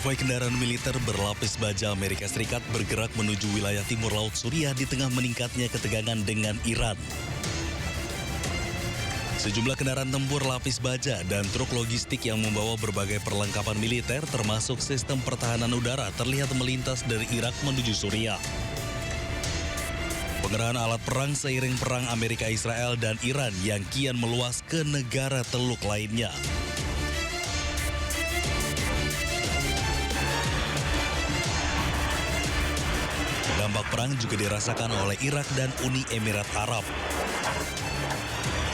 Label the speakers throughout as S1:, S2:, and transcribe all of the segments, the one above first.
S1: Konvoi kendaraan militer berlapis baja Amerika Serikat bergerak menuju wilayah timur Laut Suriah di tengah meningkatnya ketegangan dengan Iran. Sejumlah kendaraan tempur lapis baja dan truk logistik yang membawa berbagai perlengkapan militer termasuk sistem pertahanan udara terlihat melintas dari Irak menuju Suriah. Pengerahan alat perang seiring perang Amerika, Israel, dan Iran yang kian meluas ke negara teluk lainnya. Dampak perang juga dirasakan oleh Irak dan Uni Emirat Arab.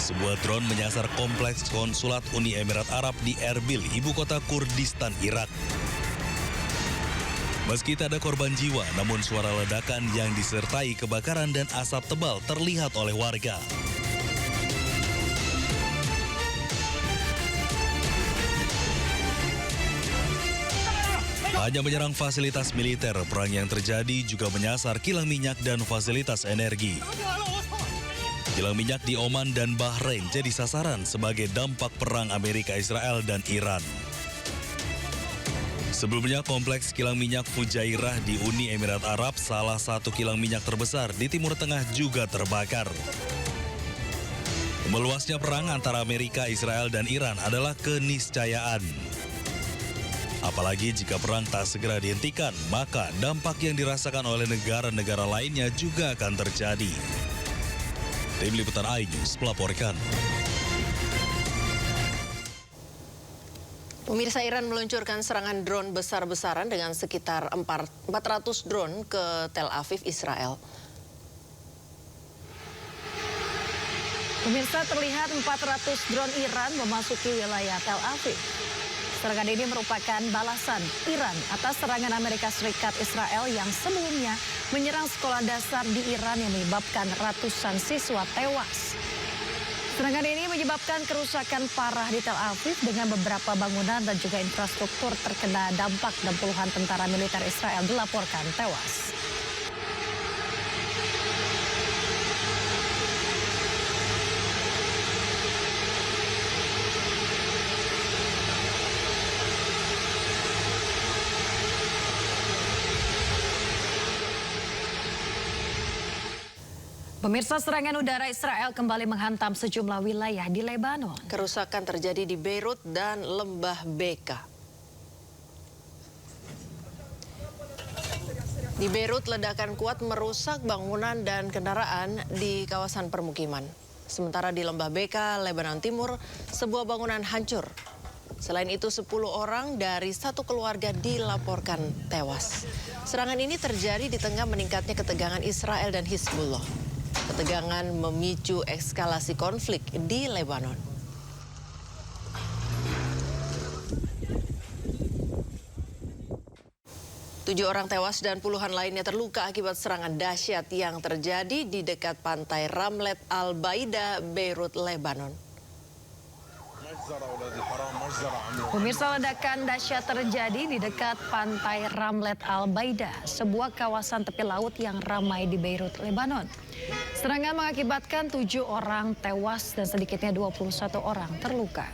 S1: Sebuah drone menyasar kompleks konsulat Uni Emirat Arab di Erbil, ibu kota Kurdistan, Irak. Meski tak ada korban jiwa, namun suara ledakan yang disertai kebakaran dan asap tebal terlihat oleh warga. Hanya menyerang fasilitas militer, perang yang terjadi juga menyasar kilang minyak dan fasilitas energi. Kilang minyak di Oman dan Bahrain jadi sasaran sebagai dampak perang Amerika, Israel, dan Iran. Sebelumnya, kompleks kilang minyak Fujairah di Uni Emirat Arab, salah satu kilang minyak terbesar di Timur Tengah, juga terbakar. Meluasnya perang antara Amerika, Israel, dan Iran adalah keniscayaan. Apalagi jika perang tak segera dihentikan, maka dampak yang dirasakan oleh negara-negara lainnya juga akan terjadi. Tim Liputan iNews melaporkan.
S2: Pemirsa, Iran meluncurkan serangan drone besar-besaran dengan sekitar 400 drone ke Tel Aviv, Israel.
S3: Pemirsa, terlihat 400 drone Iran memasuki wilayah Tel Aviv. Serangan ini merupakan balasan Iran atas serangan Amerika Serikat Israel yang sebelumnya menyerang sekolah dasar di Iran yang menyebabkan ratusan siswa tewas. Serangan ini menyebabkan kerusakan parah di Tel Aviv dengan beberapa bangunan dan juga infrastruktur terkena dampak dan puluhan tentara militer Israel dilaporkan tewas. Pemirsa, serangan udara Israel kembali menghantam sejumlah wilayah di Lebanon.
S2: Kerusakan terjadi di Beirut dan Lembah Beka. Di Beirut, ledakan kuat merusak bangunan dan kendaraan di kawasan permukiman. Sementara di Lembah Beka, Lebanon Timur, sebuah bangunan hancur. Selain itu, 10 orang dari satu keluarga dilaporkan tewas. Serangan ini terjadi di tengah meningkatnya ketegangan Israel dan Hizbullah. Ketegangan memicu eskalasi konflik di Lebanon. Tujuh orang tewas dan puluhan lainnya terluka akibat serangan dahsyat yang terjadi di dekat pantai Ramlet Al-Baida, Beirut, Lebanon.
S3: Pemirsa, ledakan dahsyat terjadi di dekat pantai Ramlet Al-Baida, sebuah kawasan tepi laut yang ramai di Beirut, Lebanon. Serangan mengakibatkan 7 orang tewas dan sedikitnya 21 orang terluka.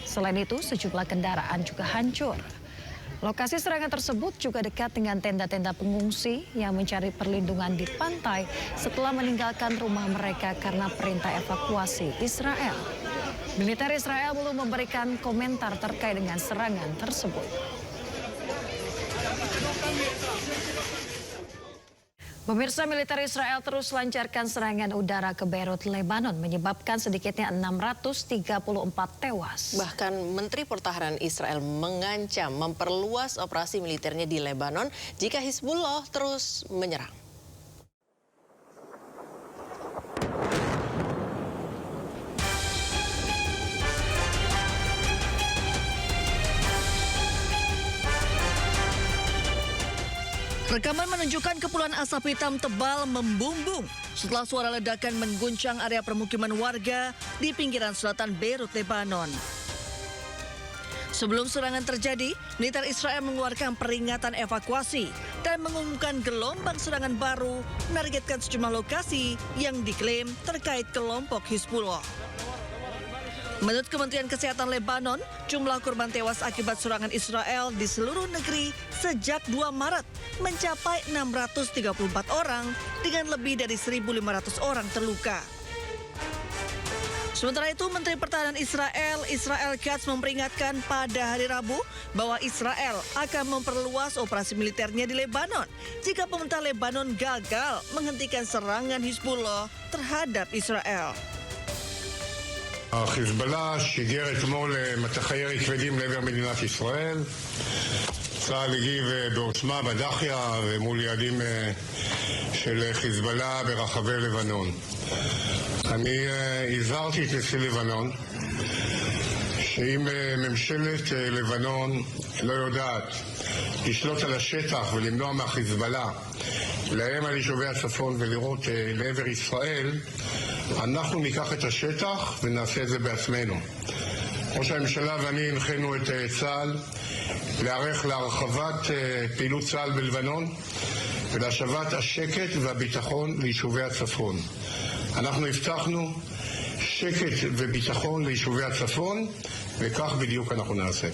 S3: Selain itu, sejumlah kendaraan juga hancur. Lokasi serangan tersebut juga dekat dengan tenda-tenda pengungsi yang mencari perlindungan di pantai setelah meninggalkan rumah mereka karena perintah evakuasi Israel. Militer Israel belum memberikan komentar terkait dengan serangan tersebut. Pemirsa, militer Israel terus lancarkan serangan udara ke Beirut, Lebanon, menyebabkan sedikitnya 634 tewas.
S2: Bahkan Menteri Pertahanan Israel mengancam memperluas operasi militernya di Lebanon jika Hizbullah terus menyerang.
S4: Rekaman menunjukkan kepulan asap hitam tebal membumbung setelah suara ledakan mengguncang area permukiman warga di pinggiran selatan Beirut, Lebanon. Sebelum serangan terjadi, militer Israel mengeluarkan peringatan evakuasi dan mengumumkan gelombang serangan baru menargetkan sejumlah lokasi yang diklaim terkait kelompok Hizbullah. Menurut Kementerian Kesehatan Lebanon, jumlah korban tewas akibat serangan Israel di seluruh negeri sejak 2 Maret mencapai 634 orang dengan lebih dari 1.500 orang terluka. Sementara itu, Menteri Pertahanan Israel Katz memperingatkan pada hari Rabu bahwa Israel akan memperluas operasi militernya di Lebanon jika pemerintah Lebanon gagal menghentikan serangan Hizbullah terhadap Israel.
S5: החיזבאללה שיגר אתמול מטחי ירי כבדים לעבר מדינת ישראל. צה"ל הגיב בעוצמה בדחיה ומול יעדים של חיזבאללה ברחבי לבנון. אני הזהרתי את נשיא לבנון שאם ממשלת לבנון לא יודעת לשלוט על השטח ולמנוע מהחיזבאללה לאיים על יישובי הצפון ולירות לעבר ישראל, אנחנו ניקח את השטח ונעשה את זה בעצמנו. ראש הממשלה ואני הנחינו את צה"ל להיערך להרחבת פעילות צה"ל בלבנון ולהשבת השקט והביטחון ליישובי הצפון. אנחנו הבטחנו שקט וביטחון ליישובי הצפון, וכך בדיוק אנחנו נעשה.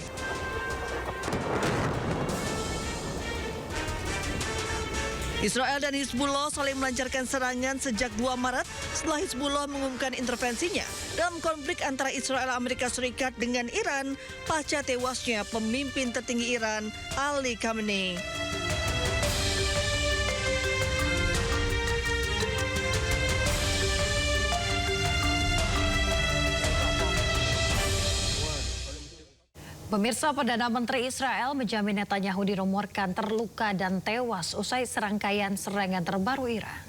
S4: Israel dan Hizbullah saling melancarkan serangan sejak 2 Maret setelah Hizbullah mengumumkan intervensinya dalam konflik antara Israel Amerika Serikat dengan Iran pasca tewasnya pemimpin tertinggi Iran Ali Khamenei.
S3: Pemirsa, Perdana Menteri Israel Benjamin Netanyahu dirumorkan terluka dan tewas usai serangkaian serangan terbaru Iran.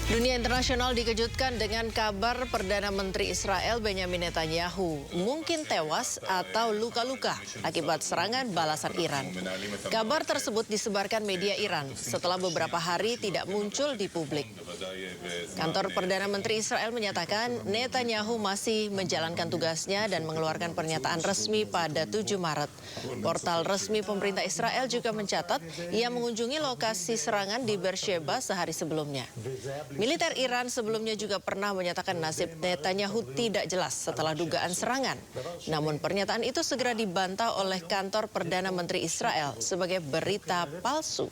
S2: Dunia internasional dikejutkan dengan kabar Perdana Menteri Israel Benjamin Netanyahu mungkin tewas atau luka-luka akibat serangan balasan Iran. Kabar tersebut disebarkan media Iran setelah beberapa hari tidak muncul di publik. Kantor Perdana Menteri Israel menyatakan Netanyahu masih menjalankan tugasnya dan mengeluarkan pernyataan resmi pada 7 Maret. Portal resmi pemerintah Israel juga mencatat ia mengunjungi lokasi serangan di Beersheba sehari sebelumnya. Militer Iran sebelumnya juga pernah menyatakan nasib Netanyahu tidak jelas setelah dugaan serangan. Namun pernyataan itu segera dibantah oleh kantor Perdana Menteri Israel sebagai berita palsu.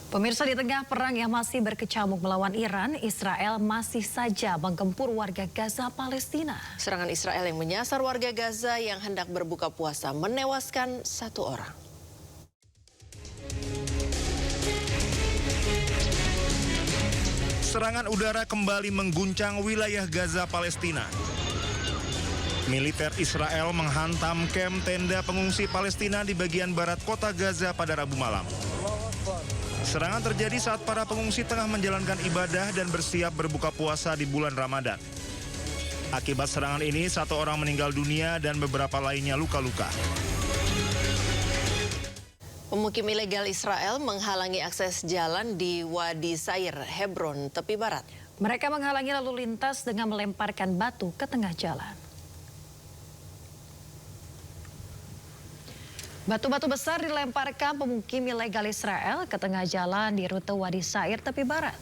S3: Pemirsa, di tengah perang yang masih berkecamuk melawan Iran, Israel masih saja menggempur warga Gaza Palestina.
S2: Serangan Israel yang menyasar warga Gaza yang hendak berbuka puasa menewaskan 1 orang.
S6: Serangan udara kembali mengguncang wilayah Gaza, Palestina. Militer Israel menghantam kamp tenda pengungsi Palestina di bagian barat kota Gaza pada Rabu malam. Serangan terjadi saat para pengungsi tengah menjalankan ibadah dan bersiap berbuka puasa di bulan Ramadan. Akibat serangan ini, 1 orang meninggal dunia dan beberapa lainnya luka-luka.
S2: Pemukim ilegal Israel menghalangi akses jalan di Wadi Sair, Hebron, tepi barat.
S3: Mereka menghalangi lalu lintas dengan melemparkan batu ke tengah jalan. Batu-batu besar dilemparkan pemukim ilegal Israel ke tengah jalan di rute Wadi Sair, tepi barat.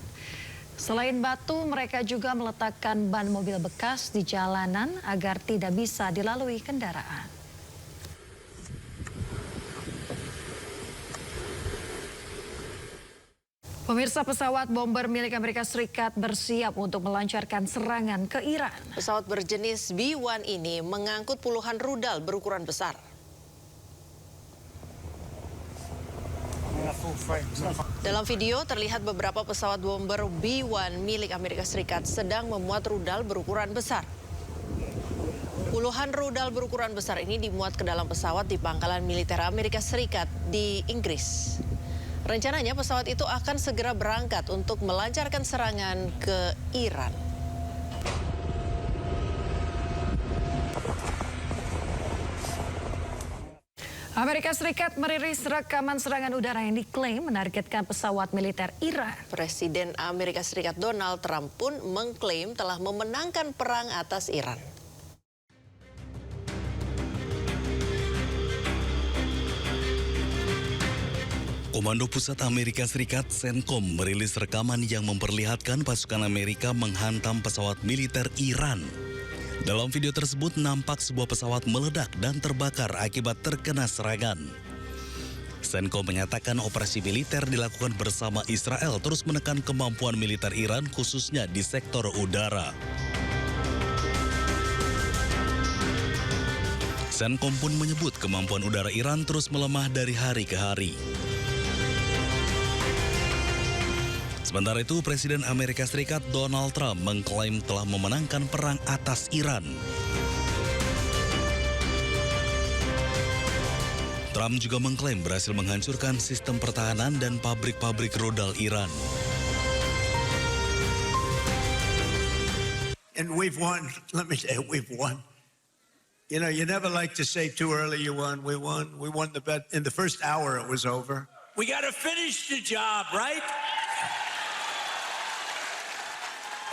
S3: Selain batu, mereka juga meletakkan ban mobil bekas di jalanan agar tidak bisa dilalui kendaraan. Pemirsa, pesawat bomber milik Amerika Serikat bersiap untuk melancarkan serangan ke Iran.
S2: Pesawat berjenis B-1 ini mengangkut puluhan rudal berukuran besar. Dalam video terlihat beberapa pesawat bomber B-1 milik Amerika Serikat sedang memuat rudal berukuran besar. Puluhan rudal berukuran besar ini dimuat ke dalam pesawat di pangkalan militer Amerika Serikat di Inggris. Rencananya pesawat itu akan segera berangkat untuk melancarkan serangan ke Iran.
S3: Amerika Serikat merilis rekaman serangan udara yang diklaim menargetkan pesawat militer Iran.
S2: Presiden Amerika Serikat Donald Trump pun mengklaim telah memenangkan perang atas Iran.
S1: Komando Pusat Amerika Serikat CENTCOM merilis rekaman yang memperlihatkan pasukan Amerika menghantam pesawat militer Iran. Dalam video tersebut nampak sebuah pesawat meledak dan terbakar akibat terkena serangan. CENTCOM menyatakan operasi militer dilakukan bersama Israel terus menekan kemampuan militer Iran khususnya di sektor udara. CENTCOM pun menyebut kemampuan udara Iran terus melemah dari hari ke hari. Sementara itu, Presiden Amerika Serikat Donald Trump mengklaim telah memenangkan perang atas Iran. Trump juga mengklaim berhasil menghancurkan sistem pertahanan dan pabrik-pabrik rudal Iran.
S7: And we've won. Let me say, we've won. You know, you never like to say too early you won. We won. We won the bet. In the first hour, it was over. We got to finish the job, right?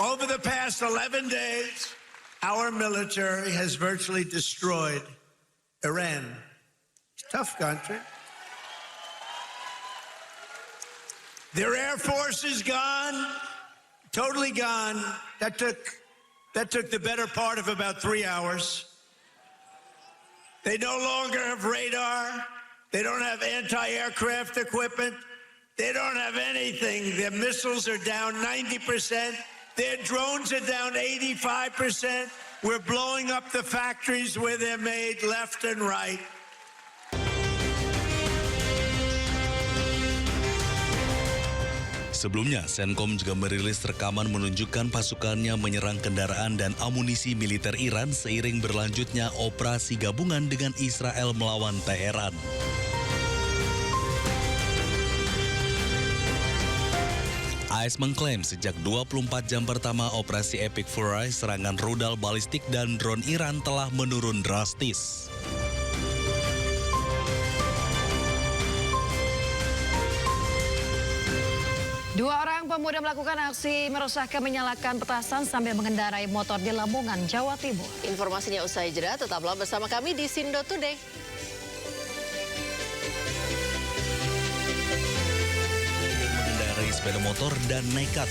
S7: Over the past 11 days, our military has virtually destroyed Iran. It's a tough country. Their air force is gone, totally gone. That took the better part of about 3 hours. They no longer have radar. They don't have anti-aircraft equipment. They don't have anything. Their missiles are down 90%. Their drones are down 85%. We're blowing up the factories where they're made left and right.
S1: Sebelumnya, CENTCOM juga merilis rekaman menunjukkan pasukannya menyerang kendaraan dan amunisi militer Iran seiring berlanjutnya operasi gabungan dengan Israel melawan Teheran. AS mengklaim sejak 24 jam pertama operasi Epic Fury, serangan rudal balistik dan drone Iran telah menurun drastis.
S3: Dua orang pemuda melakukan aksi meresahkan menyalakan petasan sambil mengendarai motor di Lamongan, Jawa Timur.
S2: Informasinya usai jeda, tetaplah bersama kami di Sindo Today.
S1: Mengendarai sepeda motor dan nekat